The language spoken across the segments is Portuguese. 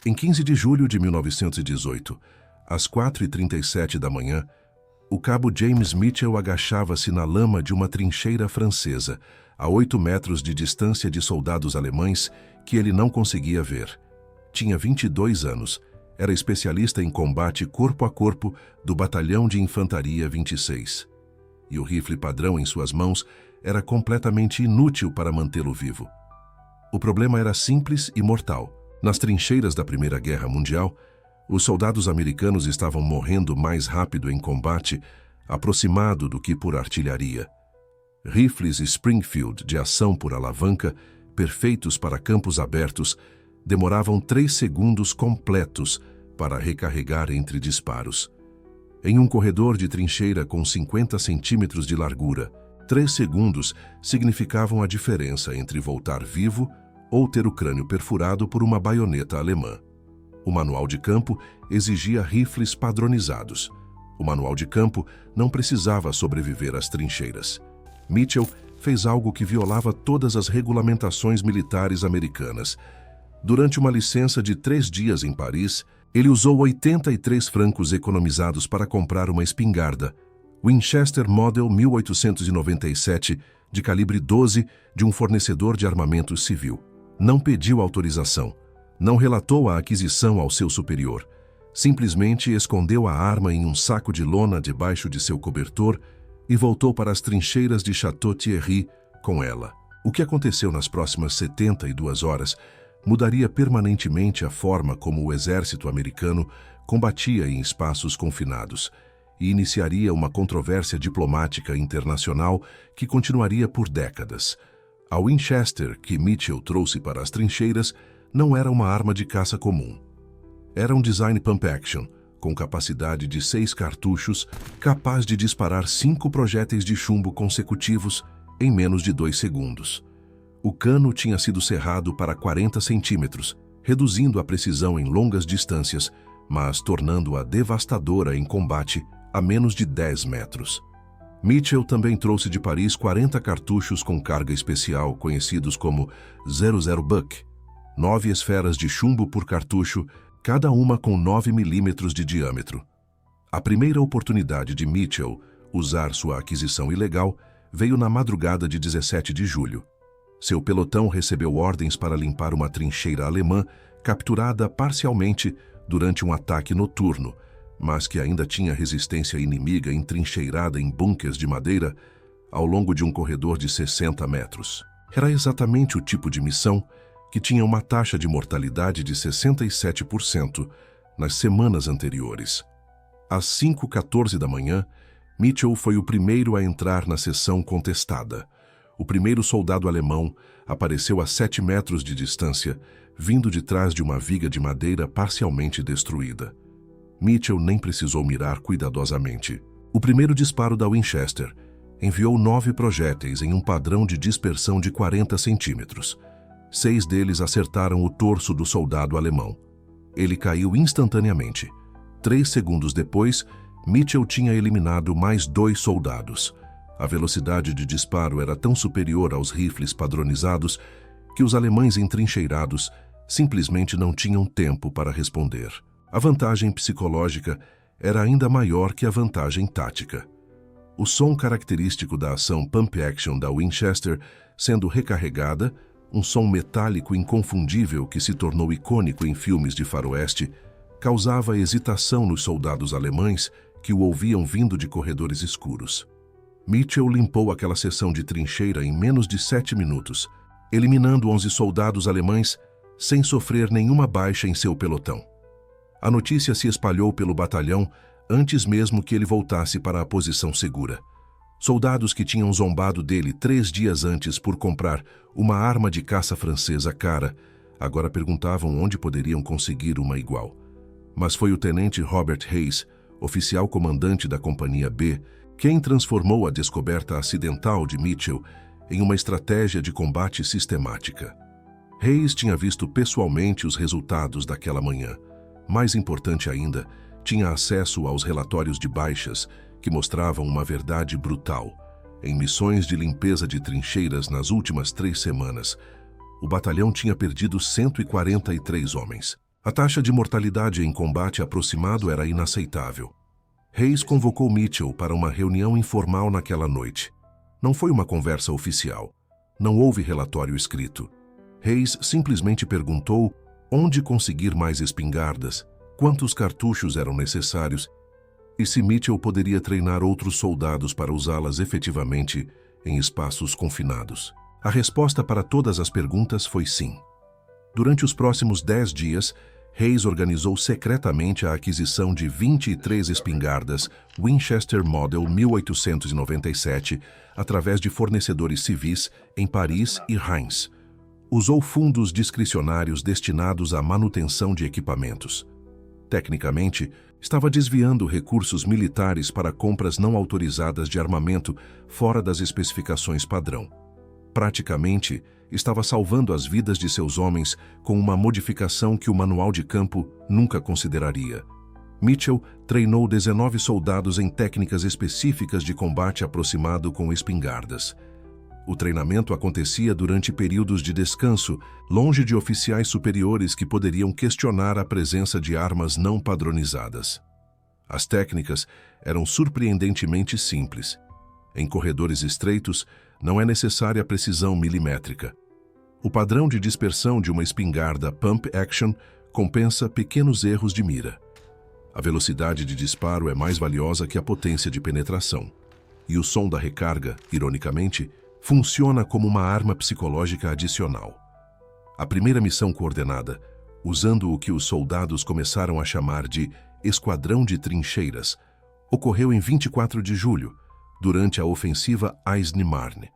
Em 15 de julho de 1918, às 4h37 da manhã, o cabo James Mitchell agachava-se na lama de uma trincheira francesa, a 8 metros de distância de soldados alemães que ele não conseguia ver. Tinha 22 anos, era especialista em combate corpo a corpo do Batalhão de Infantaria 26. E o rifle padrão em suas mãos era completamente inútil para mantê-lo vivo. O problema era simples e mortal. Nas trincheiras da Primeira Guerra Mundial, os soldados americanos estavam morrendo mais rápido em combate, aproximado do que por artilharia. Rifles Springfield de ação por alavanca, perfeitos para campos abertos, demoravam 3 segundos completos para recarregar entre disparos. Em um corredor de trincheira com 50 centímetros de largura, 3 segundos significavam a diferença entre voltar vivo ou ter o crânio perfurado por uma baioneta alemã. O manual de campo exigia rifles padronizados. O manual de campo não precisava sobreviver às trincheiras. Mitchell fez algo que violava todas as regulamentações militares americanas. Durante uma licença de 3 dias em Paris, ele usou 83 francos economizados para comprar uma espingarda Winchester Model 1897, de calibre 12, de um fornecedor de armamento civil. Não pediu autorização. Não relatou a aquisição ao seu superior. Simplesmente escondeu a arma em um saco de lona debaixo de seu cobertor e voltou para as trincheiras de Château-Thierry com ela. O que aconteceu nas próximas 72 horas mudaria permanentemente a forma como o exército americano combatia em espaços confinados e iniciaria uma controvérsia diplomática internacional que continuaria por décadas. A Winchester que Mitchell trouxe para as trincheiras não era uma arma de caça comum. Era um design pump-action, com capacidade de 6 cartuchos, capaz de disparar 5 projéteis de chumbo consecutivos em menos de 2 segundos. O cano tinha sido serrado para 40 centímetros, reduzindo a precisão em longas distâncias, mas tornando-a devastadora em combate a menos de 10 metros. Mitchell também trouxe de Paris 40 cartuchos com carga especial, conhecidos como 00 Buck, 9 esferas de chumbo por cartucho, cada uma com 9 milímetros de diâmetro. A primeira oportunidade de Mitchell usar sua aquisição ilegal veio na madrugada de 17 de julho. Seu pelotão recebeu ordens para limpar uma trincheira alemã capturada parcialmente durante um ataque noturno, mas que ainda tinha resistência inimiga entrincheirada em bunkers de madeira ao longo de um corredor de 60 metros. Era exatamente o tipo de missão que tinha uma taxa de mortalidade de 67% nas semanas anteriores. Às 5h14 da manhã, Mitchell foi o primeiro a entrar na seção contestada. O primeiro soldado alemão apareceu a 7 metros de distância, vindo de trás de uma viga de madeira parcialmente destruída. Mitchell nem precisou mirar cuidadosamente. O primeiro disparo da Winchester enviou 9 projéteis em um padrão de dispersão de 40 centímetros. 6 deles acertaram o torso do soldado alemão. Ele caiu instantaneamente. 3 segundos depois, Mitchell tinha eliminado mais 2 soldados. A velocidade de disparo era tão superior aos rifles padronizados que os alemães entrincheirados simplesmente não tinham tempo para responder. A vantagem psicológica era ainda maior que a vantagem tática. O som característico da ação pump-action da Winchester sendo recarregada, um som metálico inconfundível que se tornou icônico em filmes de faroeste, causava hesitação nos soldados alemães que o ouviam vindo de corredores escuros. Mitchell limpou aquela seção de trincheira em menos de 7 minutos, eliminando 11 soldados alemães sem sofrer nenhuma baixa em seu pelotão. A notícia se espalhou pelo batalhão antes mesmo que ele voltasse para a posição segura. Soldados que tinham zombado dele 3 dias antes por comprar uma arma de caça francesa cara, agora perguntavam onde poderiam conseguir uma igual. Mas foi o tenente Robert Hayes, oficial comandante da Companhia B, quem transformou a descoberta acidental de Mitchell em uma estratégia de combate sistemática. Hayes tinha visto pessoalmente os resultados daquela manhã. Mais importante ainda, tinha acesso aos relatórios de baixas que mostravam uma verdade brutal. Em missões de limpeza de trincheiras nas últimas 3 semanas, o batalhão tinha perdido 143 homens. A taxa de mortalidade em combate aproximado era inaceitável. Hayes convocou Mitchell para uma reunião informal naquela noite. Não foi uma conversa oficial. Não houve relatório escrito. Hayes simplesmente perguntou onde conseguir mais espingardas, quantos cartuchos eram necessários e se Mitchell poderia treinar outros soldados para usá-las efetivamente em espaços confinados. A resposta para todas as perguntas foi sim. Durante os próximos 10 dias, Hayes organizou secretamente a aquisição de 23 espingardas Winchester Model 1897 através de fornecedores civis em Paris e Reims. Usou fundos discricionários destinados à manutenção de equipamentos. Tecnicamente, estava desviando recursos militares para compras não autorizadas de armamento fora das especificações padrão. Praticamente, estava salvando as vidas de seus homens com uma modificação que o manual de campo nunca consideraria. Mitchell treinou 19 soldados em técnicas específicas de combate aproximado com espingardas. O treinamento acontecia durante períodos de descanso, longe de oficiais superiores que poderiam questionar a presença de armas não padronizadas. As técnicas eram surpreendentemente simples. Em corredores estreitos, não é necessária precisão milimétrica. O padrão de dispersão de uma espingarda pump action compensa pequenos erros de mira. A velocidade de disparo é mais valiosa que a potência de penetração. E o som da recarga, ironicamente, funciona como uma arma psicológica adicional. A primeira missão coordenada, usando o que os soldados começaram a chamar de Esquadrão de Trincheiras, ocorreu em 24 de julho, durante a ofensiva Aisne-Marne.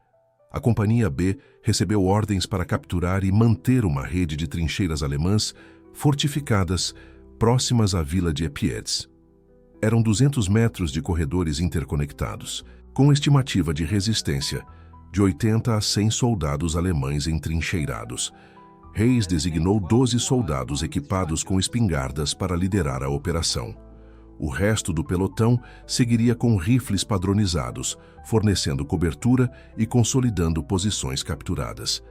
A Companhia B recebeu ordens para capturar e manter uma rede de trincheiras alemãs fortificadas próximas à vila de Epieds. Eram 200 metros de corredores interconectados, com estimativa de resistência de 80 a 100 soldados alemães entrincheirados. Hayes designou 12 soldados equipados com espingardas para liderar a operação. O resto do pelotão seguiria com rifles padronizados, fornecendo cobertura e consolidando posições capturadas.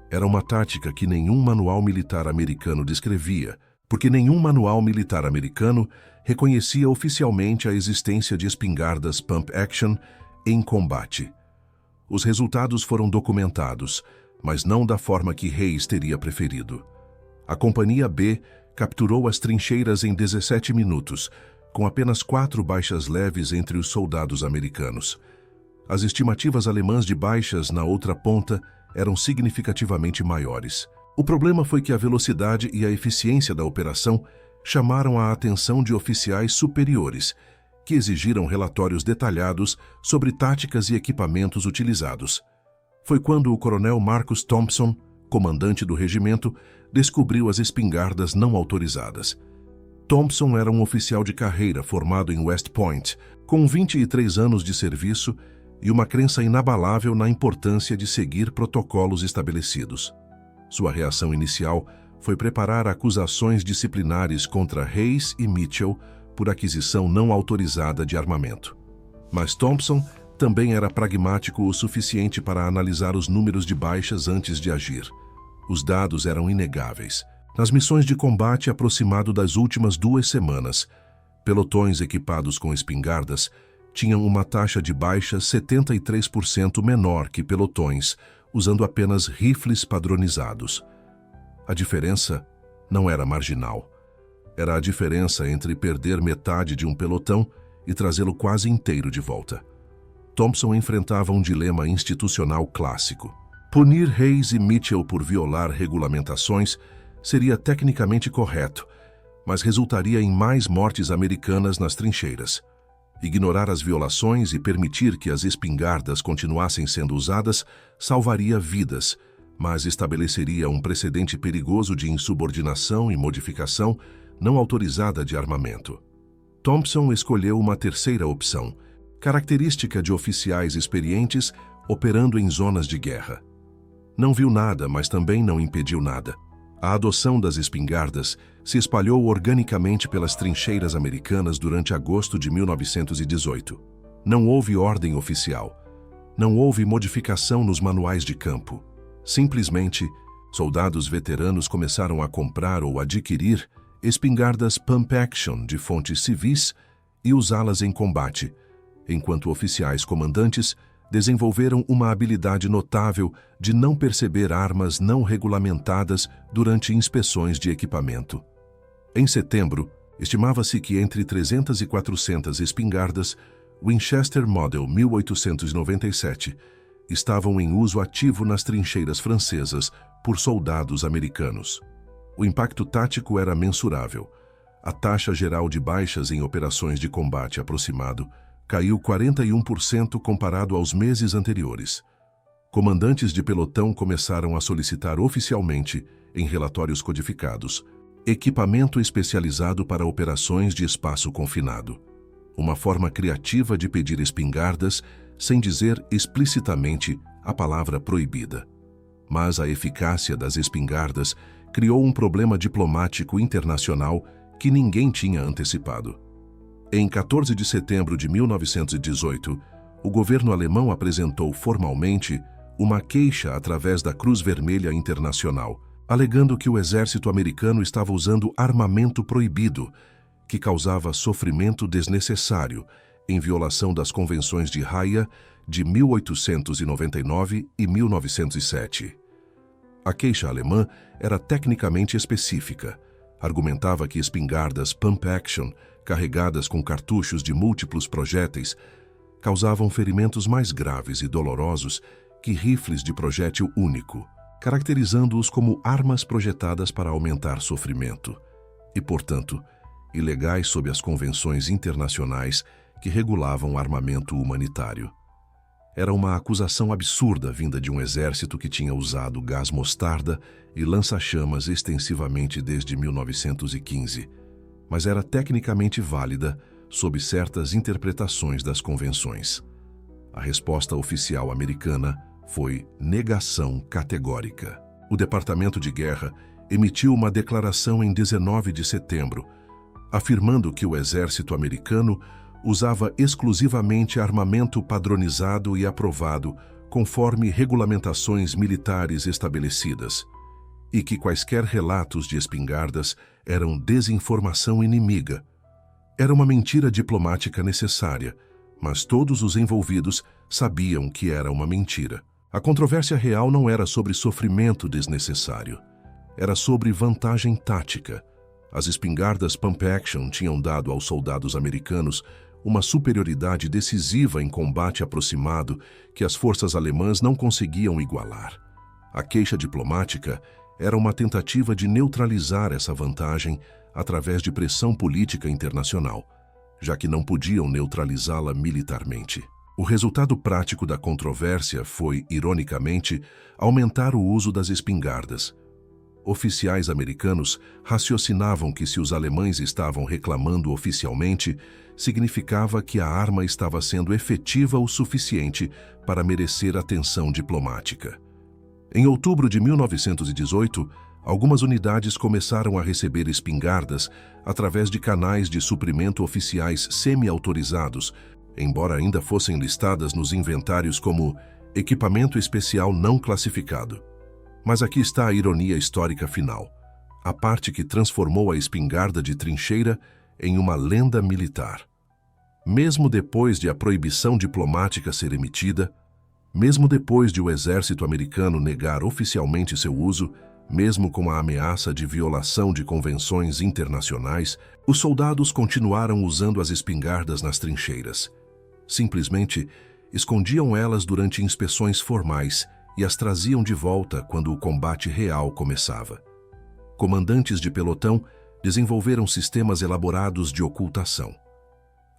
Era uma tática que nenhum manual militar americano descrevia, porque nenhum manual militar americano reconhecia oficialmente a existência de espingardas pump action em combate. Os resultados foram documentados, mas não da forma que Hayes teria preferido. A Companhia B capturou as trincheiras em 17 minutos, com apenas 4 baixas leves entre os soldados americanos. As estimativas alemãs de baixas na outra ponta eram significativamente maiores. O problema foi que a velocidade e a eficiência da operação chamaram a atenção de oficiais superiores, que exigiram relatórios detalhados sobre táticas e equipamentos utilizados. Foi quando o coronel Marcus Thompson, comandante do regimento, descobriu as espingardas não autorizadas. Thompson era um oficial de carreira formado em West Point, com 23 anos de serviço e uma crença inabalável na importância de seguir protocolos estabelecidos. Sua reação inicial foi preparar acusações disciplinares contra Hayes e Mitchell por aquisição não autorizada de armamento. Mas Thompson também era pragmático o suficiente para analisar os números de baixas antes de agir. Os dados eram inegáveis. Nas missões de combate aproximado das últimas 2 semanas, pelotões equipados com espingardas tinham uma taxa de baixa 73% menor que pelotões usando apenas rifles padronizados. A diferença não era marginal. Era a diferença entre perder metade de um pelotão e trazê-lo quase inteiro de volta. Thompson enfrentava um dilema institucional clássico. Punir Hayes e Mitchell por violar regulamentações seria tecnicamente correto, mas resultaria em mais mortes americanas nas trincheiras. Ignorar as violações e permitir que as espingardas continuassem sendo usadas salvaria vidas, mas estabeleceria um precedente perigoso de insubordinação e modificação não autorizada de armamento. Thompson escolheu uma terceira opção, característica de oficiais experientes operando em zonas de guerra. Não viu nada, mas também não impediu nada. A adoção das espingardas se espalhou organicamente pelas trincheiras americanas durante agosto de 1918. Não houve ordem oficial. Não houve modificação nos manuais de campo. Simplesmente, Soldados veteranos começaram a comprar ou adquirir espingardas pump action de fontes civis e usá-las em combate, enquanto oficiais comandantes desenvolveram uma habilidade notável de não perceber armas não regulamentadas durante inspeções de equipamento. Em setembro, estimava-se que entre 300 e 400 espingardas Winchester Model 1897 estavam em uso ativo nas trincheiras francesas por soldados americanos. O impacto tático era mensurável. A taxa geral de baixas em operações de combate aproximado caiu 41% comparado aos meses anteriores. Comandantes de pelotão começaram a solicitar oficialmente, em relatórios codificados, equipamento especializado para operações de espaço confinado. Uma forma criativa de pedir espingardas sem dizer explicitamente a palavra proibida. Mas a eficácia das espingardas criou um problema diplomático internacional que ninguém tinha antecipado. Em 14 de setembro de 1918, o governo alemão apresentou formalmente uma queixa através da Cruz Vermelha Internacional, alegando que o exército americano estava usando armamento proibido, que causava sofrimento desnecessário, em violação das convenções de Haia de 1899 e 1907. A queixa alemã era tecnicamente específica. Argumentava que espingardas pump action, carregadas com cartuchos de múltiplos projéteis, causavam ferimentos mais graves e dolorosos que rifles de projétil único, caracterizando-os como armas projetadas para aumentar sofrimento e, portanto, ilegais sob as convenções internacionais que regulavam o armamento humanitário. Era uma acusação absurda vinda de um exército que tinha usado gás mostarda e lança-chamas extensivamente desde 1915, mas era tecnicamente válida sob certas interpretações das convenções. A resposta oficial americana foi negação categórica. O Departamento de Guerra emitiu uma declaração em 19 de setembro, afirmando que o exército americano usava exclusivamente armamento padronizado e aprovado conforme regulamentações militares estabelecidas, e que quaisquer relatos de espingardas eram desinformação inimiga. Era uma mentira diplomática necessária, mas todos os envolvidos sabiam que era uma mentira. A controvérsia real não era sobre sofrimento desnecessário, era sobre vantagem tática. As espingardas pump action tinham dado aos soldados americanos uma superioridade decisiva em combate aproximado que as forças alemãs não conseguiam igualar. A queixa diplomática era uma tentativa de neutralizar essa vantagem através de pressão política internacional, já que não podiam neutralizá-la militarmente. O resultado prático da controvérsia foi, ironicamente, aumentar o uso das espingardas. Oficiais americanos raciocinavam que se os alemães estavam reclamando oficialmente, significava que a arma estava sendo efetiva o suficiente para merecer atenção diplomática. Em outubro de 1918, algumas unidades começaram a receber espingardas através de canais de suprimento oficiais semi-autorizados, embora ainda fossem listadas nos inventários como equipamento especial não classificado. Mas aqui está a ironia histórica final, a parte que transformou a espingarda de trincheira em uma lenda militar. Mesmo depois de a proibição diplomática ser emitida, mesmo depois de o exército americano negar oficialmente seu uso, mesmo com a ameaça de violação de convenções internacionais, os soldados continuaram usando as espingardas nas trincheiras. Simplesmente escondiam elas durante inspeções formais e as traziam de volta quando o combate real começava. Comandantes de pelotão desenvolveram sistemas elaborados de ocultação.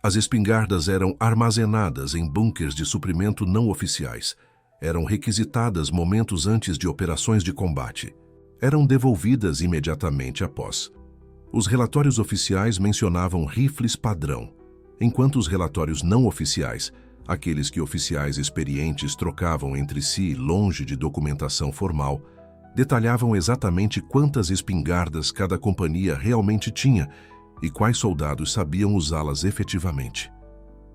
As espingardas eram armazenadas em bunkers de suprimento não oficiais, eram requisitadas momentos antes de operações de combate, eram devolvidas imediatamente após. Os relatórios oficiais mencionavam rifles padrão, enquanto os relatórios não oficiais, aqueles que oficiais experientes trocavam entre si longe de documentação formal, detalhavam exatamente quantas espingardas cada companhia realmente tinha e quais soldados sabiam usá-las efetivamente.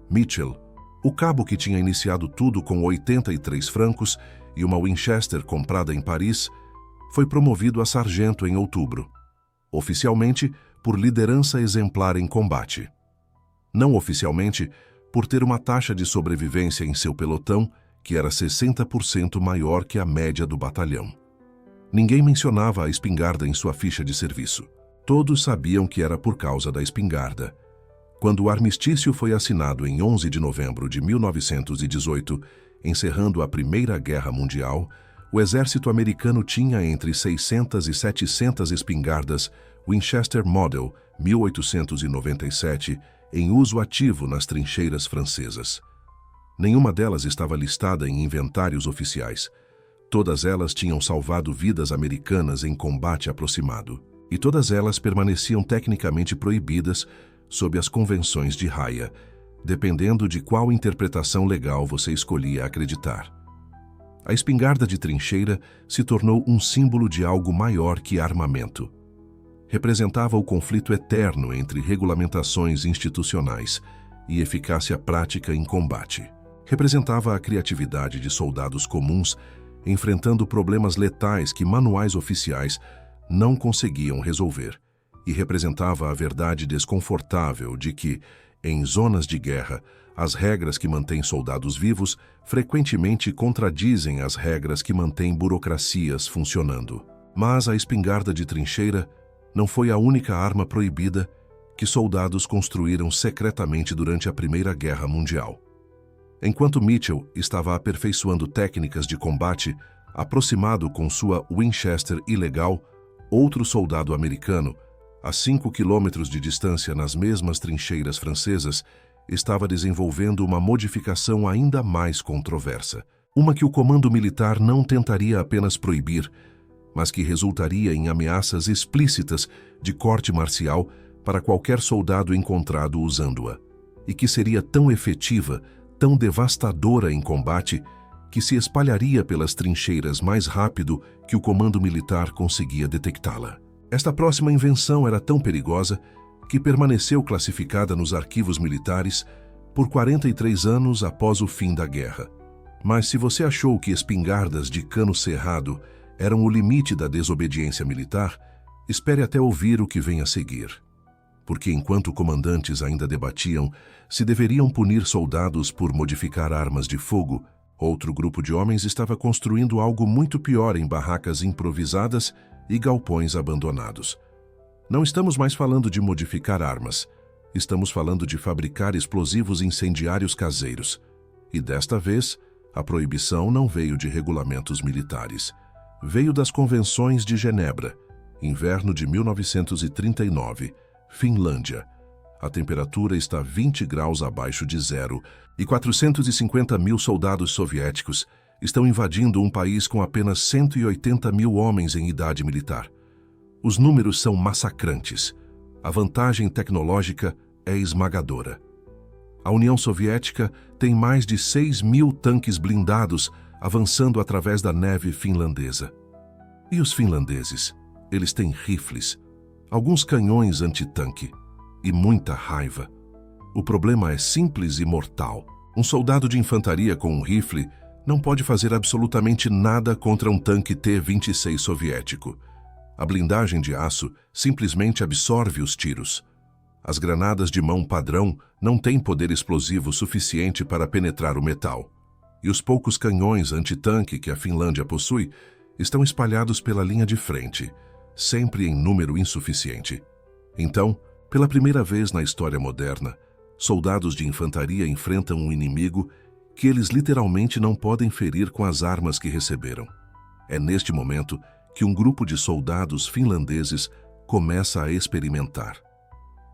Mitchell, o cabo que tinha iniciado tudo com 83 francos e uma Winchester comprada em Paris, foi promovido a sargento em outubro, oficialmente por liderança exemplar em combate. Não oficialmente, por ter uma taxa de sobrevivência em seu pelotão que era 60% maior que a média do batalhão. Ninguém mencionava a espingarda em sua ficha de serviço. Todos sabiam que era por causa da espingarda. Quando o armistício foi assinado em 11 de novembro de 1918, encerrando a Primeira Guerra Mundial, o exército americano tinha entre 600 e 700 espingardas Winchester Model 1897 em uso ativo nas trincheiras francesas. Nenhuma delas estava listada em inventários oficiais. Todas elas tinham salvado vidas americanas em combate aproximado. E todas elas permaneciam tecnicamente proibidas sob as convenções de Haia, dependendo de qual interpretação legal você escolhia acreditar. A espingarda de trincheira se tornou um símbolo de algo maior que armamento. Representava o conflito eterno entre regulamentações institucionais e eficácia prática em combate. Representava a criatividade de soldados comuns enfrentando problemas letais que manuais oficiais não conseguiam resolver, e representava a verdade desconfortável de que, em zonas de guerra, as regras que mantêm soldados vivos frequentemente contradizem as regras que mantêm burocracias funcionando. Mas a espingarda de trincheira não foi a única arma proibida que soldados construíram secretamente durante a Primeira Guerra Mundial. Enquanto Mitchell estava aperfeiçoando técnicas de combate, aproximado com sua Winchester ilegal, outro soldado americano, a 5 quilômetros de distância nas mesmas trincheiras francesas, estava desenvolvendo uma modificação ainda mais controversa. Uma que o comando militar não tentaria apenas proibir, mas que resultaria em ameaças explícitas de corte marcial para qualquer soldado encontrado usando-a, e que seria tão efetiva, tão devastadora em combate, que se espalharia pelas trincheiras mais rápido que o comando militar conseguia detectá-la. Esta próxima invenção era tão perigosa que permaneceu classificada nos arquivos militares por 43 anos após o fim da guerra. Mas se você achou que espingardas de cano cerrado eram o limite da desobediência militar, espere até ouvir o que vem a seguir. Porque enquanto comandantes ainda debatiam se deveriam punir soldados por modificar armas de fogo, outro grupo de homens estava construindo algo muito pior em barracas improvisadas e galpões abandonados. Não estamos mais falando de modificar armas, estamos falando de fabricar explosivos incendiários caseiros. E desta vez, a proibição não veio de regulamentos militares. Veio das convenções de Genebra, inverno de 1939, Finlândia. A temperatura está 20 graus abaixo de zero e 450 mil soldados soviéticos estão invadindo um país com apenas 180 mil homens em idade militar. Os números são massacrantes. A vantagem tecnológica é esmagadora. A União Soviética tem mais de 6 mil tanques blindados avançando através da neve finlandesa. E os finlandeses? Eles têm rifles, alguns canhões antitanque e muita raiva. O problema é simples e mortal. Um soldado de infantaria com um rifle não pode fazer absolutamente nada contra um tanque T-26 soviético. A blindagem de aço simplesmente absorve os tiros. As granadas de mão padrão não têm poder explosivo suficiente para penetrar o metal. E os poucos canhões antitanque que a Finlândia possui estão espalhados pela linha de frente, sempre em número insuficiente. Então, pela primeira vez na história moderna, soldados de infantaria enfrentam um inimigo que eles literalmente não podem ferir com as armas que receberam. É neste momento que um grupo de soldados finlandeses começa a experimentar.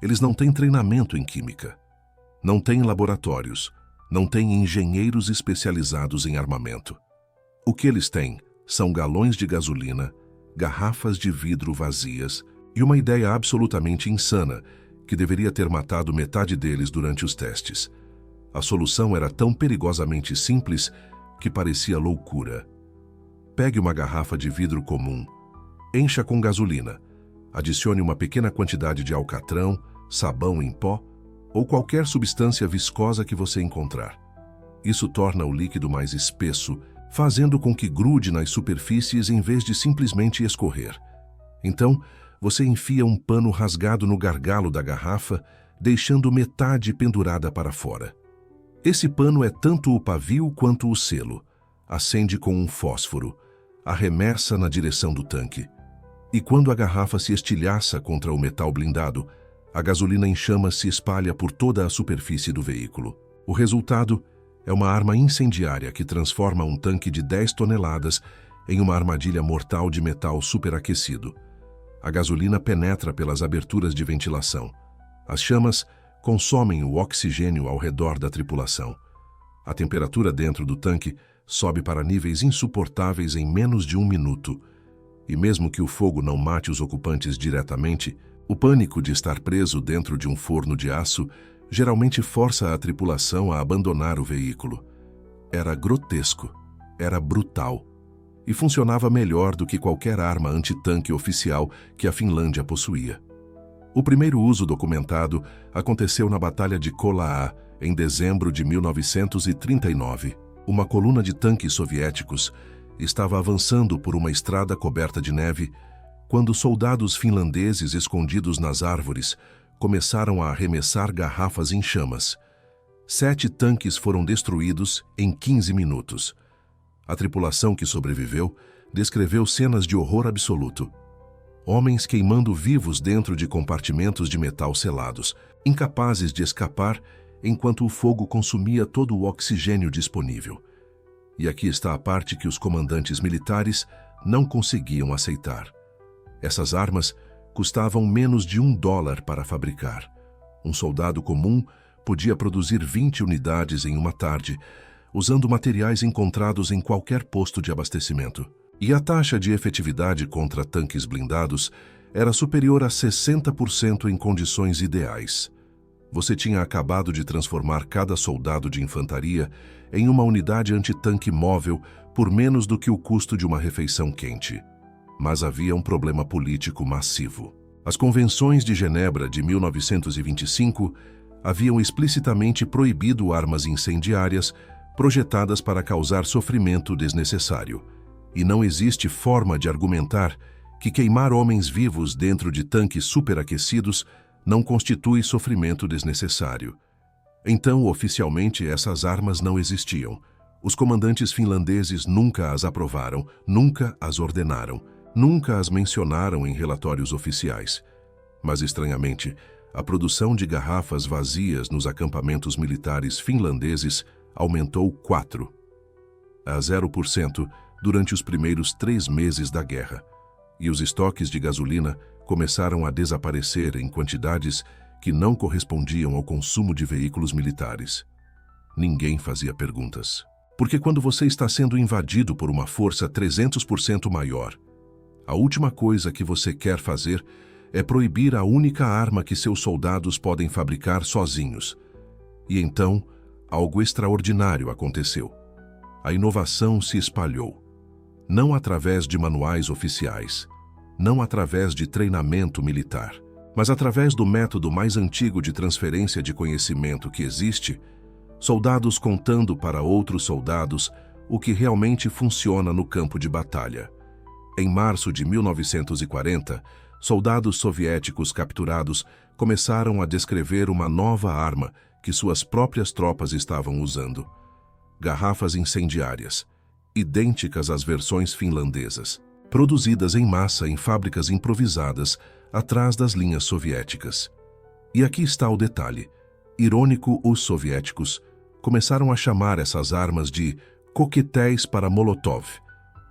Eles não têm treinamento em química, não têm laboratórios, não têm engenheiros especializados em armamento. O que eles têm são galões de gasolina, garrafas de vidro vazias e uma ideia absolutamente insana que deveria ter matado metade deles durante os testes. A solução era tão perigosamente simples que parecia loucura. Pegue uma garrafa de vidro comum, encha com gasolina, adicione uma pequena quantidade de alcatrão, sabão em pó ou qualquer substância viscosa que você encontrar. Isso torna o líquido mais espesso fazendo com que grude nas superfícies em vez de simplesmente escorrer. Então, você enfia um pano rasgado no gargalo da garrafa, deixando metade pendurada para fora. Esse pano é tanto o pavio quanto o selo. Acende com um fósforo, arremessa na direção do tanque. E quando a garrafa se estilhaça contra o metal blindado, a gasolina em chamas se espalha por toda a superfície do veículo. O resultado é uma arma incendiária que transforma um tanque de 10 toneladas em uma armadilha mortal de metal superaquecido. A gasolina penetra pelas aberturas de ventilação. As chamas consomem o oxigênio ao redor da tripulação. A temperatura dentro do tanque sobe para níveis insuportáveis em menos de 1 minuto. E mesmo que o fogo não mate os ocupantes diretamente, o pânico de estar preso dentro de um forno de aço geralmente força a tripulação a abandonar o veículo. Era grotesco, era brutal, e funcionava melhor do que qualquer arma antitanque oficial que a Finlândia possuía. O primeiro uso documentado aconteceu na Batalha de Kola, em dezembro de 1939. Uma coluna de tanques soviéticos estava avançando por uma estrada coberta de neve quando soldados finlandeses escondidos nas árvores começaram a arremessar garrafas em chamas. 7 tanques foram destruídos em 15 minutos. A tripulação que sobreviveu descreveu cenas de horror absoluto. Homens queimando vivos dentro de compartimentos de metal selados, incapazes de escapar enquanto o fogo consumia todo o oxigênio disponível. E aqui está a parte que os comandantes militares não conseguiam aceitar. Essas armas custavam menos de $1 para fabricar. Um soldado comum podia produzir 20 unidades em uma tarde, usando materiais encontrados em qualquer posto de abastecimento. E a taxa de efetividade contra tanques blindados era superior a 60% em condições ideais. Você tinha acabado de transformar cada soldado de infantaria em uma unidade antitanque móvel por menos do que o custo de uma refeição quente. Mas havia um problema político massivo. As Convenções de Genebra de 1925 haviam explicitamente proibido armas incendiárias projetadas para causar sofrimento desnecessário. E não existe forma de argumentar que queimar homens vivos dentro de tanques superaquecidos não constitui sofrimento desnecessário. Então, oficialmente, essas armas não existiam. Os comandantes finlandeses nunca as aprovaram, nunca as ordenaram, nunca as mencionaram em relatórios oficiais. Mas, estranhamente, a produção de garrafas vazias nos acampamentos militares finlandeses aumentou 0% durante os primeiros 3 meses da guerra, e os estoques de gasolina começaram a desaparecer em quantidades que não correspondiam ao consumo de veículos militares. Ninguém fazia perguntas. Porque quando você está sendo invadido por uma força 300% maior, a última coisa que você quer fazer é proibir a única arma que seus soldados podem fabricar sozinhos. E então, algo extraordinário aconteceu. A inovação se espalhou. Não através de manuais oficiais, não através de treinamento militar, mas através do método mais antigo de transferência de conhecimento que existe, soldados contando para outros soldados o que realmente funciona no campo de batalha. Em março de 1940, soldados soviéticos capturados começaram a descrever uma nova arma que suas próprias tropas estavam usando. Garrafas incendiárias, idênticas às versões finlandesas, produzidas em massa em fábricas improvisadas atrás das linhas soviéticas. E aqui está o detalhe. Irônico, os soviéticos começaram a chamar essas armas de coquetéis para Molotov,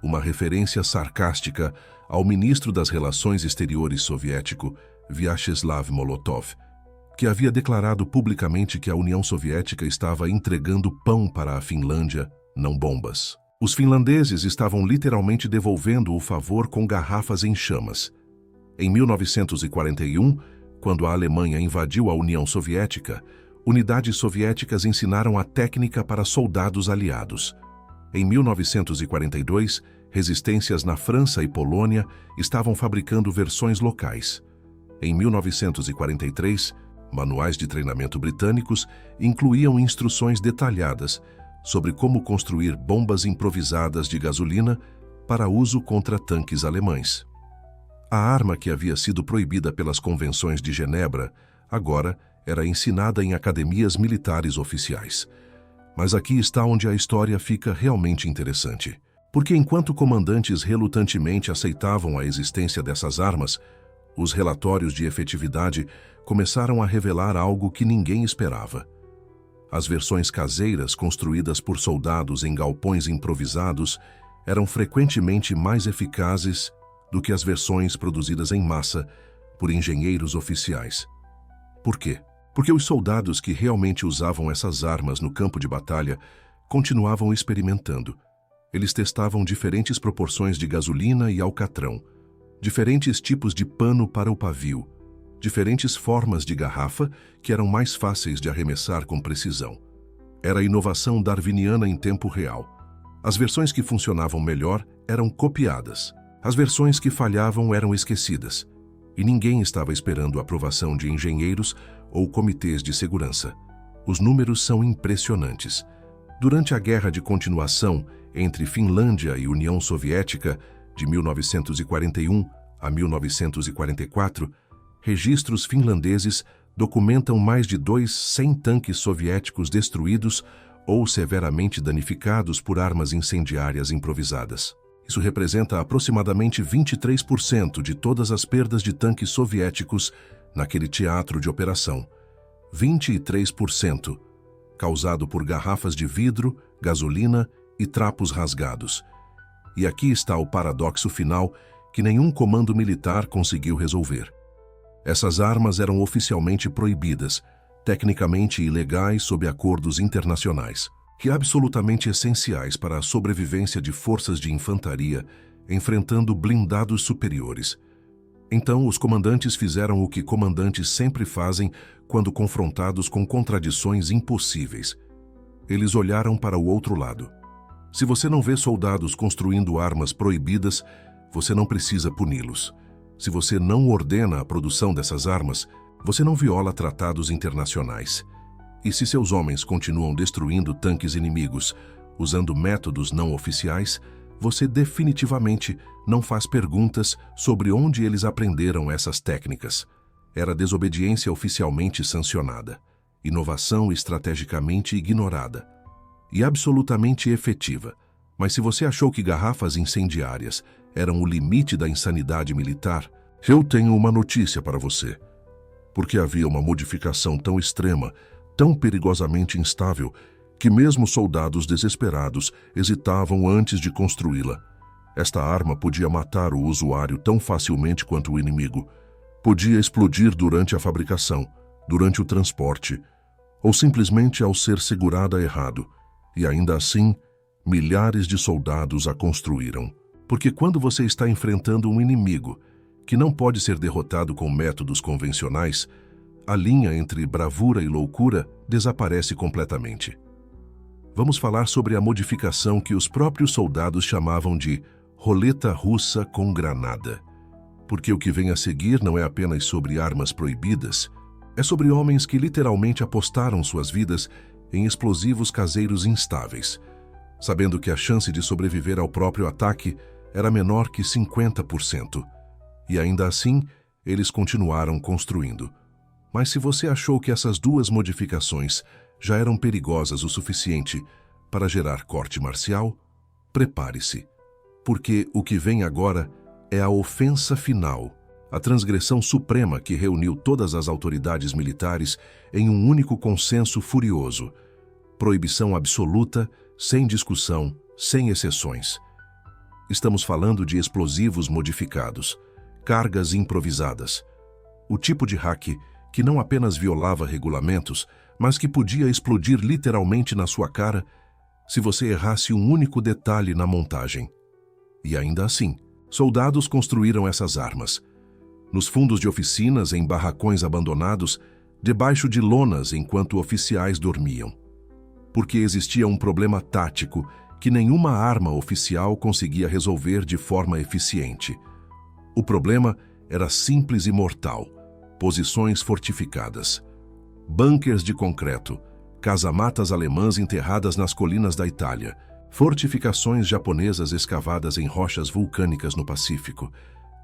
uma referência sarcástica ao ministro das Relações Exteriores soviético, Vyacheslav Molotov, que havia declarado publicamente que a União Soviética estava entregando pão para a Finlândia, não bombas. Os finlandeses estavam literalmente devolvendo o favor com garrafas em chamas. Em 1941, quando a Alemanha invadiu a União Soviética, unidades soviéticas ensinaram a técnica para soldados aliados. Em 1942, resistências na França e Polônia estavam fabricando versões locais. Em 1943, manuais de treinamento britânicos incluíam instruções detalhadas sobre como construir bombas improvisadas de gasolina para uso contra tanques alemães. A arma que havia sido proibida pelas convenções de Genebra, agora era ensinada em academias militares oficiais. Mas aqui está onde a história fica realmente interessante. Porque enquanto comandantes relutantemente aceitavam a existência dessas armas, os relatórios de efetividade começaram a revelar algo que ninguém esperava. As versões caseiras construídas por soldados em galpões improvisados eram frequentemente mais eficazes do que as versões produzidas em massa por engenheiros oficiais. Por quê? Porque os soldados que realmente usavam essas armas no campo de batalha continuavam experimentando. Eles testavam diferentes proporções de gasolina e alcatrão, diferentes tipos de pano para o pavio, diferentes formas de garrafa que eram mais fáceis de arremessar com precisão. Era a inovação darwiniana em tempo real. As versões que funcionavam melhor eram copiadas. As versões que falhavam eram esquecidas. E ninguém estava esperando a aprovação de engenheiros ou comitês de segurança. Os números são impressionantes. Durante a Guerra de Continuação entre Finlândia e União Soviética, de 1941 a 1944, registros finlandeses documentam mais de 200 tanques soviéticos destruídos ou severamente danificados por armas incendiárias improvisadas. Isso representa aproximadamente 23% de todas as perdas de tanques soviéticos naquele teatro de operação. 23%, causado por garrafas de vidro, gasolina e trapos rasgados. E aqui está o paradoxo final que nenhum comando militar conseguiu resolver. Essas armas eram oficialmente proibidas, tecnicamente ilegais sob acordos internacionais, que absolutamente essenciais para a sobrevivência de forças de infantaria enfrentando blindados superiores. Então, os comandantes fizeram o que comandantes sempre fazem quando confrontados com contradições impossíveis. Eles olharam para o outro lado. Se você não vê soldados construindo armas proibidas, você não precisa puni-los. Se você não ordena a produção dessas armas, você não viola tratados internacionais. E se seus homens continuam destruindo tanques inimigos, usando métodos não oficiais, você definitivamente não faz perguntas sobre onde eles aprenderam essas técnicas. Era desobediência oficialmente sancionada, inovação estrategicamente ignorada e absolutamente efetiva. Mas se você achou que garrafas incendiárias eram o limite da insanidade militar, eu tenho uma notícia para você. Porque havia uma modificação tão extrema, tão perigosamente instável, que mesmo soldados desesperados hesitavam antes de construí-la. Esta arma podia matar o usuário tão facilmente quanto o inimigo. Podia explodir durante a fabricação, durante o transporte, ou simplesmente ao ser segurada errado. E ainda assim, milhares de soldados a construíram. Porque quando você está enfrentando um inimigo que não pode ser derrotado com métodos convencionais, a linha entre bravura e loucura desaparece completamente. Vamos falar sobre a modificação que os próprios soldados chamavam de roleta russa com granada. Porque o que vem a seguir não é apenas sobre armas proibidas, é sobre homens que literalmente apostaram suas vidas em explosivos caseiros instáveis, sabendo que a chance de sobreviver ao próprio ataque era menor que 50%. E ainda assim, eles continuaram construindo. Mas se você achou que essas duas modificações já eram perigosas o suficiente para gerar corte marcial, prepare-se, porque o que vem agora é a ofensa final, a transgressão suprema que reuniu todas as autoridades militares em um único consenso furioso. Proibição absoluta, sem discussão, sem exceções. Estamos falando de explosivos modificados, cargas improvisadas. O tipo de hack que não apenas violava regulamentos, mas que podia explodir literalmente na sua cara se você errasse um único detalhe na montagem. E ainda assim, soldados construíram essas armas. Nos fundos de oficinas, em barracões abandonados, debaixo de lonas enquanto oficiais dormiam. Porque existia um problema tático que nenhuma arma oficial conseguia resolver de forma eficiente. O problema era simples e mortal: posições fortificadas. Bunkers de concreto, casamatas alemãs enterradas nas colinas da Itália, fortificações japonesas escavadas em rochas vulcânicas no Pacífico,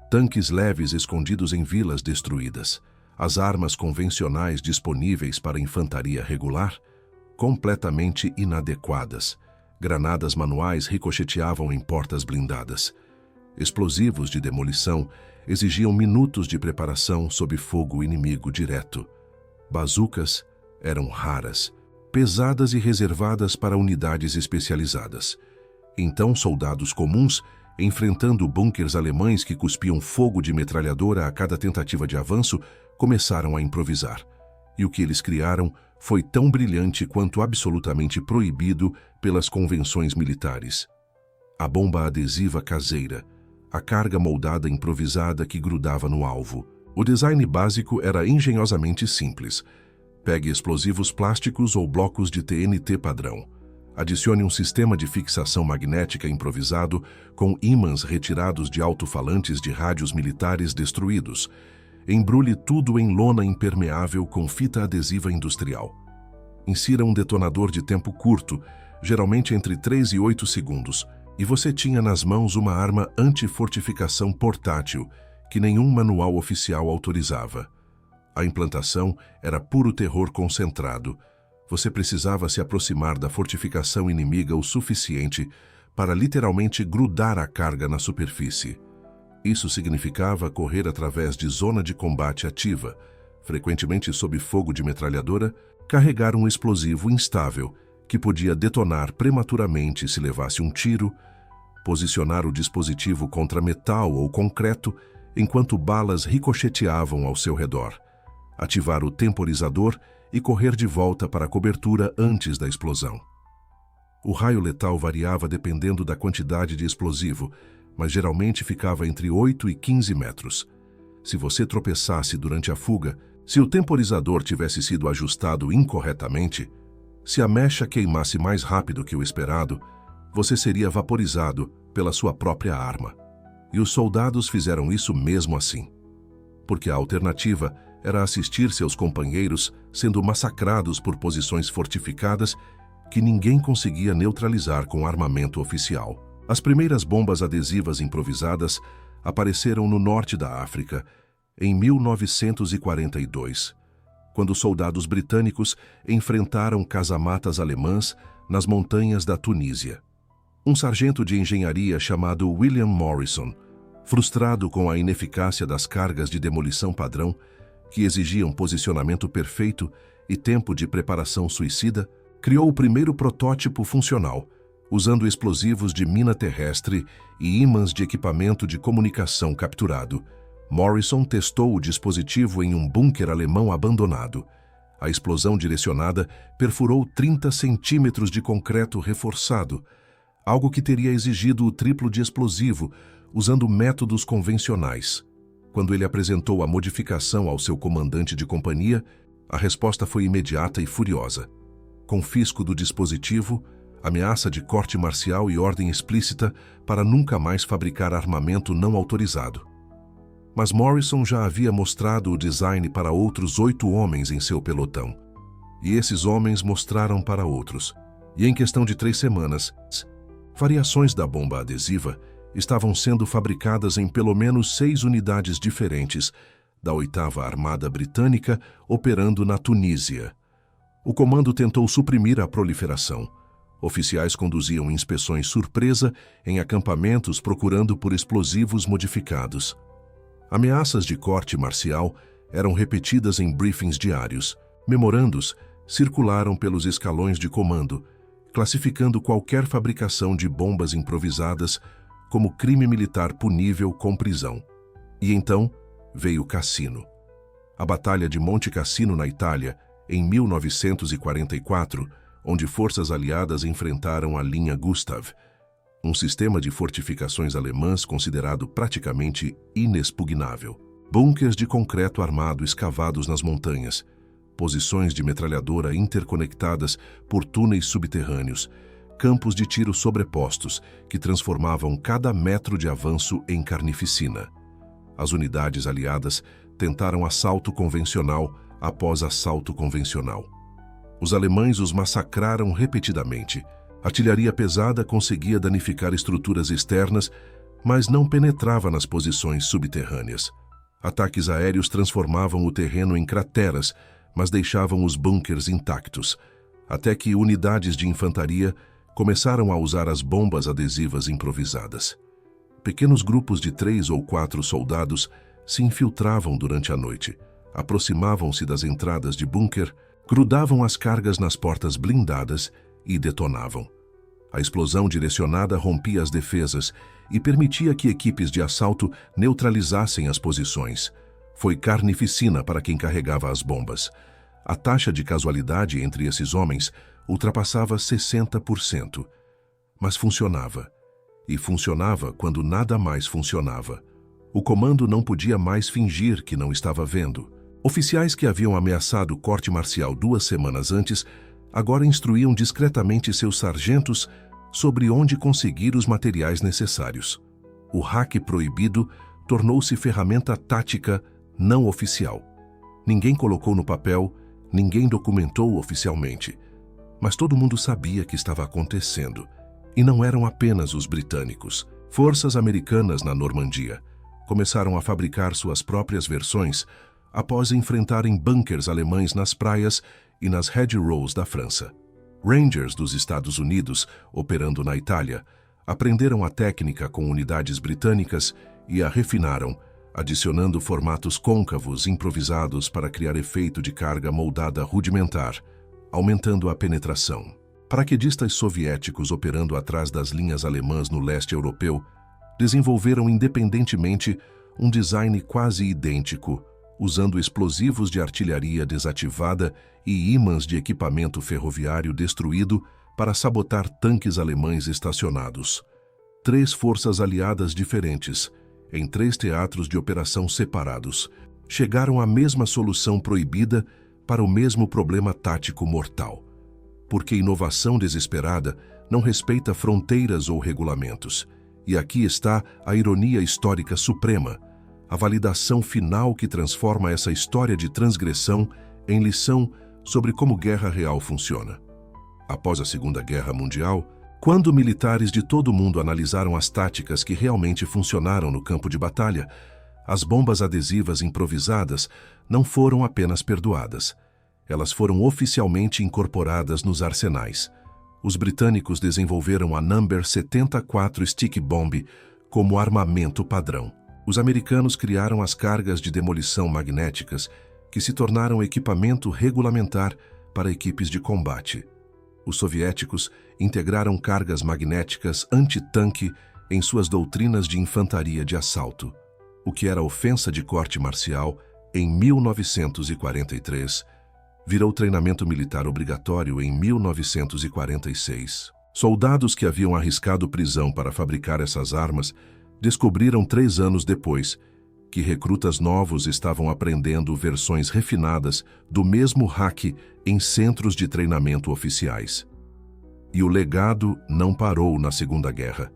tanques leves escondidos em vilas destruídas, as armas convencionais disponíveis para infantaria regular, completamente inadequadas. Granadas manuais ricocheteavam em portas blindadas. Explosivos de demolição exigiam minutos de preparação sob fogo inimigo direto. Bazucas eram raras, pesadas e reservadas para unidades especializadas. Então, soldados comuns, enfrentando bunkers alemães que cuspiam fogo de metralhadora a cada tentativa de avanço, começaram a improvisar. E o que eles criaram foi tão brilhante quanto absolutamente proibido pelas convenções militares. A bomba adesiva caseira, a carga moldada improvisada que grudava no alvo. O design básico era engenhosamente simples. Pegue explosivos plásticos ou blocos de TNT padrão. Adicione um sistema de fixação magnética improvisado com ímãs retirados de alto-falantes de rádios militares destruídos. Embrulhe tudo em lona impermeável com fita adesiva industrial. Insira um detonador de tempo curto, geralmente entre 3 e 8 segundos, e você tinha nas mãos uma arma anti-fortificação portátil que nenhum manual oficial autorizava. A implantação era puro terror concentrado. Você precisava se aproximar da fortificação inimiga o suficiente para literalmente grudar a carga na superfície. Isso significava correr através de zona de combate ativa, frequentemente sob fogo de metralhadora, carregar um explosivo instável que podia detonar prematuramente se levasse um tiro, posicionar o dispositivo contra metal ou concreto enquanto balas ricocheteavam ao seu redor, ativar o temporizador e correr de volta para a cobertura antes da explosão. O raio letal variava dependendo da quantidade de explosivo, mas geralmente ficava entre 8 e 15 metros. Se você tropeçasse durante a fuga, se o temporizador tivesse sido ajustado incorretamente, se a mecha queimasse mais rápido que o esperado, você seria vaporizado pela sua própria arma. E os soldados fizeram isso mesmo assim. Porque a alternativa era assistir seus companheiros sendo massacrados por posições fortificadas que ninguém conseguia neutralizar com armamento oficial. As primeiras bombas adesivas improvisadas apareceram no norte da África em 1942, quando soldados britânicos enfrentaram casamatas alemãs nas montanhas da Tunísia. Um sargento de engenharia chamado William Morrison, frustrado com a ineficácia das cargas de demolição padrão, que exigiam posicionamento perfeito e tempo de preparação suicida, criou o primeiro protótipo funcional, usando explosivos de mina terrestre e ímãs de equipamento de comunicação capturado. Morrison testou o dispositivo em um bunker alemão abandonado. A explosão direcionada perfurou 30 centímetros de concreto reforçado, algo que teria exigido o triplo de explosivo, usando métodos convencionais. Quando ele apresentou a modificação ao seu comandante de companhia, a resposta foi imediata e furiosa. Confisco do dispositivo, ameaça de corte marcial e ordem explícita para nunca mais fabricar armamento não autorizado. Mas Morrison já havia mostrado o design para outros 8 homens em seu pelotão. E esses homens mostraram para outros. E em questão de 3 semanas, variações da bomba adesiva estavam sendo fabricadas em pelo menos 6 unidades diferentes da 8ª Armada Britânica operando na Tunísia. O comando tentou suprimir a proliferação. Oficiais conduziam inspeções surpresa em acampamentos procurando por explosivos modificados. Ameaças de corte marcial eram repetidas em briefings diários. Memorandos circularam pelos escalões de comando, classificando qualquer fabricação de bombas improvisadas como crime militar punível com prisão. E então veio Cassino. A Batalha de Monte Cassino, na Itália, em 1944, onde forças aliadas enfrentaram a linha Gustav, um sistema de fortificações alemãs considerado praticamente inexpugnável. Bunkers de concreto armado escavados nas montanhas, posições de metralhadora interconectadas por túneis subterrâneos, campos de tiro sobrepostos que transformavam cada metro de avanço em carnificina. As unidades aliadas tentaram assalto convencional após assalto convencional. Os alemães os massacraram repetidamente. A artilharia pesada conseguia danificar estruturas externas, mas não penetrava nas posições subterrâneas. Ataques aéreos transformavam o terreno em crateras, mas deixavam os bunkers intactos, até que unidades de infantaria começaram a usar as bombas adesivas improvisadas. Pequenos grupos de 3 ou 4 soldados se infiltravam durante a noite, aproximavam-se das entradas de bunker, grudavam as cargas nas portas blindadas e detonavam. A explosão direcionada rompia as defesas e permitia que equipes de assalto neutralizassem as posições. Foi carnificina para quem carregava as bombas. A taxa de casualidade entre esses homens ultrapassava 60%. Mas funcionava. E funcionava quando nada mais funcionava. O comando não podia mais fingir que não estava vendo. Oficiais que haviam ameaçado corte marcial 2 semanas antes, agora instruíam discretamente seus sargentos sobre onde conseguir os materiais necessários. O hack proibido tornou-se ferramenta tática não oficial. Ninguém colocou no papel, ninguém documentou oficialmente. Mas todo mundo sabia que estava acontecendo. E não eram apenas os britânicos. Forças americanas na Normandia começaram a fabricar suas próprias versões após enfrentarem bunkers alemães nas praias e nas hedgerows da França. Rangers dos Estados Unidos, operando na Itália, aprenderam a técnica com unidades britânicas e a refinaram, adicionando formatos côncavos improvisados para criar efeito de carga moldada rudimentar, aumentando a penetração. Paraquedistas soviéticos operando atrás das linhas alemãs no leste europeu desenvolveram independentemente um design quase idêntico, usando explosivos de artilharia desativada e ímãs de equipamento ferroviário destruído para sabotar tanques alemães estacionados. 3 forças aliadas diferentes, em 3 teatros de operação separados, chegaram à mesma solução proibida para o mesmo problema tático mortal. Porque inovação desesperada não respeita fronteiras ou regulamentos. E aqui está a ironia histórica suprema, a validação final que transforma essa história de transgressão em lição sobre como guerra real funciona. Após a Segunda Guerra Mundial, quando militares de todo o mundo analisaram as táticas que realmente funcionaram no campo de batalha, as bombas adesivas improvisadas não foram apenas perdoadas. Elas foram oficialmente incorporadas nos arsenais. Os britânicos desenvolveram a Number 74 Stick Bomb como armamento padrão. Os americanos criaram as cargas de demolição magnéticas, que se tornaram equipamento regulamentar para equipes de combate. Os soviéticos integraram cargas magnéticas anti-tanque em suas doutrinas de infantaria de assalto. O que era ofensa de corte marcial, em 1943, virou treinamento militar obrigatório em 1946. Soldados que haviam arriscado prisão para fabricar essas armas descobriram 3 anos depois que recrutas novos estavam aprendendo versões refinadas do mesmo hack em centros de treinamento oficiais. E o legado não parou na Segunda Guerra.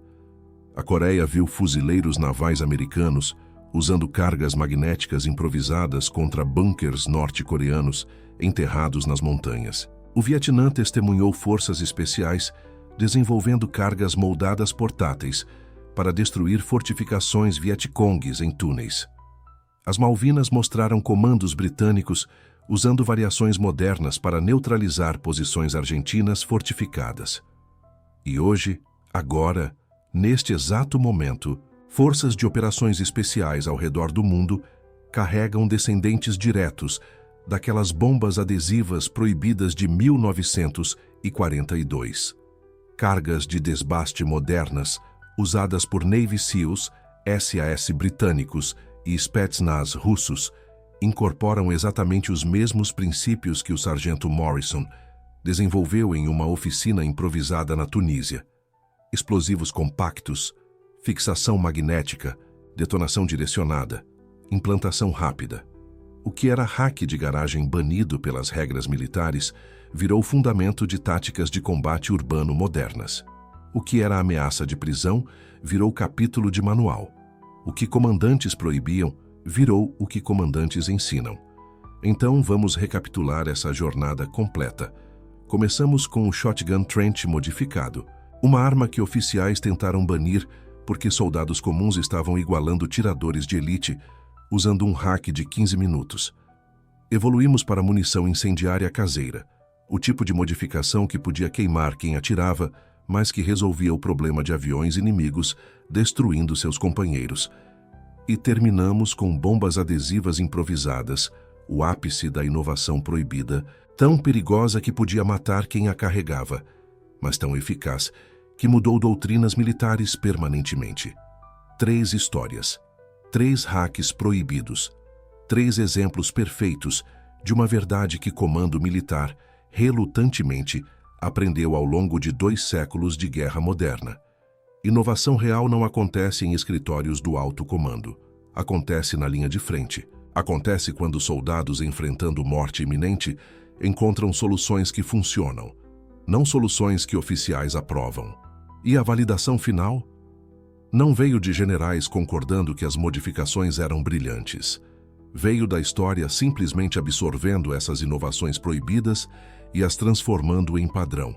A Coreia viu fuzileiros navais americanos usando cargas magnéticas improvisadas contra bunkers norte-coreanos enterrados nas montanhas. O Vietnã testemunhou forças especiais desenvolvendo cargas moldadas portáteis para destruir fortificações vietcongues em túneis. As Malvinas mostraram comandos britânicos usando variações modernas para neutralizar posições argentinas fortificadas. E hoje, agora, neste exato momento, forças de operações especiais ao redor do mundo carregam descendentes diretos daquelas bombas adesivas proibidas de 1942. Cargas de desbaste modernas, usadas por Navy SEALs, SAS britânicos e Spetsnaz russos, incorporam exatamente os mesmos princípios que o sargento Morrison desenvolveu em uma oficina improvisada na Tunísia. Explosivos compactos, fixação magnética, detonação direcionada, implantação rápida. O que era hack de garagem banido pelas regras militares virou fundamento de táticas de combate urbano modernas. O que era ameaça de prisão virou capítulo de manual. O que comandantes proibiam virou o que comandantes ensinam. Então vamos recapitular essa jornada completa, Começamos com o Shotgun Trench modificado, uma arma que oficiais tentaram banir porque soldados comuns estavam igualando tiradores de elite usando um hack de 15 minutos. Evoluímos para munição incendiária caseira, o tipo de modificação que podia queimar quem atirava, mas que resolvia o problema de aviões inimigos destruindo seus companheiros. E terminamos com bombas adesivas improvisadas, o ápice da inovação proibida, tão perigosa que podia matar quem a carregava, mas tão eficaz que mudou doutrinas militares permanentemente. 3 histórias, 3 hacks proibidos, 3 exemplos perfeitos de uma verdade que comando militar, relutantemente, aprendeu ao longo de 2 séculos de guerra moderna. Inovação real não acontece em escritórios do alto comando. Acontece na linha de frente. Acontece quando soldados enfrentando morte iminente encontram soluções que funcionam, não soluções que oficiais aprovam. E a validação final? Não veio de generais concordando que as modificações eram brilhantes. Veio da história simplesmente absorvendo essas inovações proibidas e as transformando em padrão.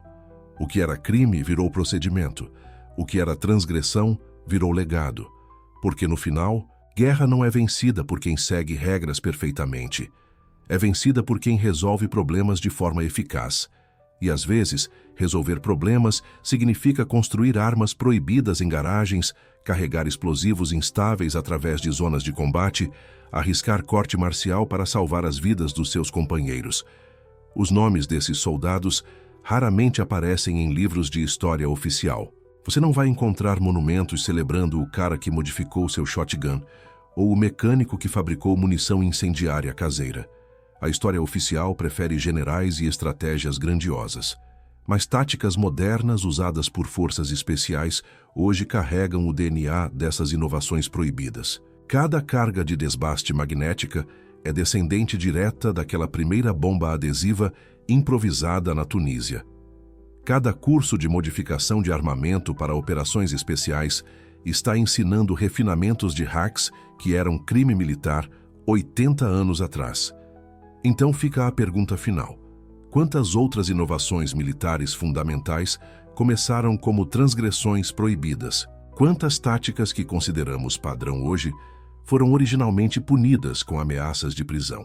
O que era crime virou procedimento. O que era transgressão virou legado. Porque no final, guerra não é vencida por quem segue regras perfeitamente. É vencida por quem resolve problemas de forma eficaz. E às vezes, resolver problemas significa construir armas proibidas em garagens, carregar explosivos instáveis através de zonas de combate, arriscar corte marcial para salvar as vidas dos seus companheiros. Os nomes desses soldados raramente aparecem em livros de história oficial. Você não vai encontrar monumentos celebrando o cara que modificou seu shotgun ou o mecânico que fabricou munição incendiária caseira. A história oficial prefere generais e estratégias grandiosas. Mas táticas modernas usadas por forças especiais hoje carregam o DNA dessas inovações proibidas. Cada carga de desbaste magnética é descendente direta daquela primeira bomba adesiva improvisada na Tunísia. Cada curso de modificação de armamento para operações especiais está ensinando refinamentos de hacks que eram crime militar 80 anos atrás. Então fica a pergunta final. Quantas outras inovações militares fundamentais começaram como transgressões proibidas? Quantas táticas que consideramos padrão hoje foram originalmente punidas com ameaças de prisão?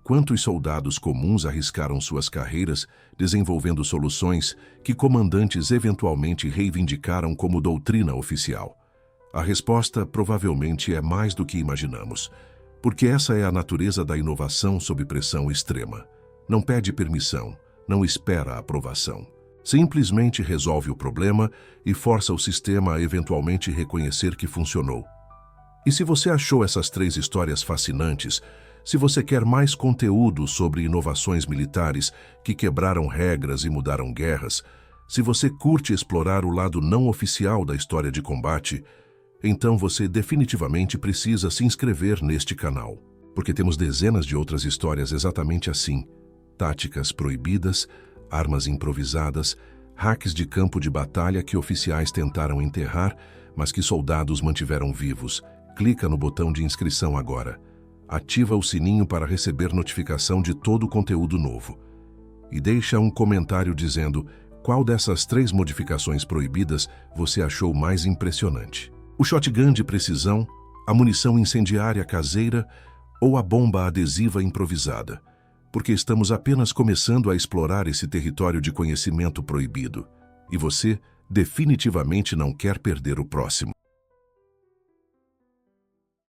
Quantos soldados comuns arriscaram suas carreiras desenvolvendo soluções que comandantes eventualmente reivindicaram como doutrina oficial? A resposta provavelmente é mais do que imaginamos, porque essa é a natureza da inovação sob pressão extrema. Não pede permissão, não espera aprovação. Simplesmente resolve o problema e força o sistema a eventualmente reconhecer que funcionou. E se você achou essas 3 histórias fascinantes, se você quer mais conteúdo sobre inovações militares que quebraram regras e mudaram guerras, se você curte explorar o lado não oficial da história de combate, então você definitivamente precisa se inscrever neste canal, porque temos dezenas de outras histórias exatamente assim. Táticas proibidas, armas improvisadas, hacks de campo de batalha que oficiais tentaram enterrar, mas que soldados mantiveram vivos. Clica no botão de inscrição agora. Ativa o sininho para receber notificação de todo o conteúdo novo. E deixa um comentário dizendo qual dessas 3 modificações proibidas você achou mais impressionante. O shotgun de precisão, a munição incendiária caseira ou a bomba adesiva improvisada? Porque estamos apenas começando a explorar esse território de conhecimento proibido. E você definitivamente não quer perder o próximo.